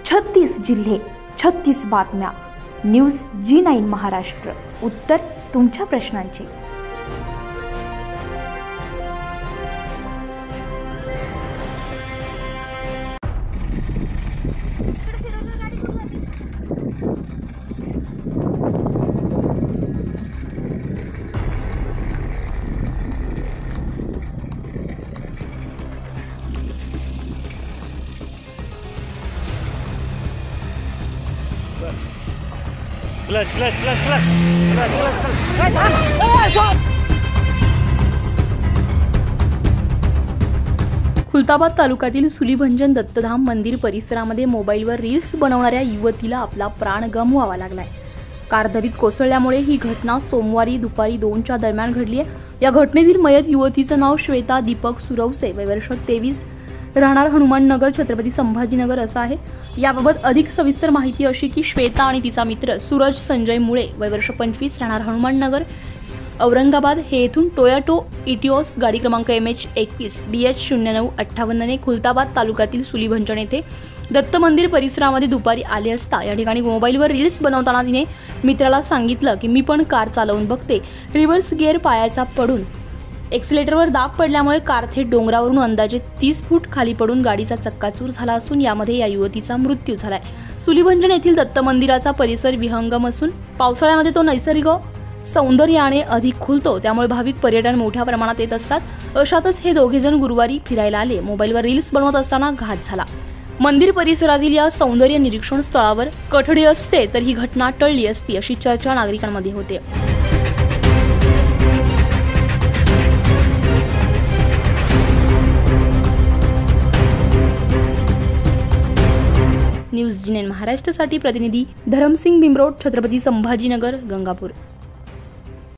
36 जिल्हे, 36 बातम्या. News G9 Maharashtra. उत्तर तुमच्या प्रश्नांची. खुलताबाद तालुक्यातील सुलीभंजन दत्तधाम मंदिर परिसरामध्ये मोबाईलवर रील्स बनवणाऱ्या युवतीला आपला प्राण गमवावा लागलाय. कार दरीत कोसळल्यामुळे ही घटना सोमवारी दुपारी 2च्या दरम्यान घडली आहे. या घटनेतील मयत युवतीचं नाव श्वेता दीपक सुरवसे, वय वर्ष 23, राहणार हनुमान नगर, छत्रपती संभाजीनगर असं आहे. याबाबत अधिक सविस्तर माहिती अशी की श्वेता आणि तिचा मित्र सूरज संजय मुळे, वय वर्ष 25, राहणार हनुमान नगर, औरंगाबाद हे येथून टोयोटा इटिओस गाडी क्रमांक MH21 BH0958 ने खुलताबाद तालुक्यातील सुलीभंजन येथे दत्त मंदिर परिसरामध्ये दुपारी आले असता या ठिकाणी मोबाईलवर रील्स बनवताना तिने मित्राला सांगितलं की मी पण कार चालवून बघते. रिव्हर्स गिअर पायाचा पडून एक्सिलेटरवर दाब पडल्यामुळे कार थेट डोंगरावरून अंदाजे 30 फूट खाली पडून गाडीचा चक्काचूर झाला असून यामध्ये या युवतीचा मृत्यू झालाय. सुलीभंजन येथील दत्त मंदिराचा परिसर विहंगम असून पावसाळ्यामध्ये तो नैसर्गिक सौंदर्याने अधिक खुलतो, त्यामुळे भाविक पर्यटन मोठ्या प्रमाणात येत असतात. अशातच हे दोघे जण गुरुवारी फिरायला आले. मोबाईलवर रील्स बनवत असताना घात झाला. मंदिर परिसरातील या सौंदर्य निरीक्षण स्थळावर कठडी असते तर ही घटना टळली असती अशी चर्चा नागरिकांमध्ये होते. न्यूज G9 महाराष्ट्रासाठी प्रतिनिधी धरमसिंग बिमरोड, छत्रपती संभाजीनगर, गंगापूर.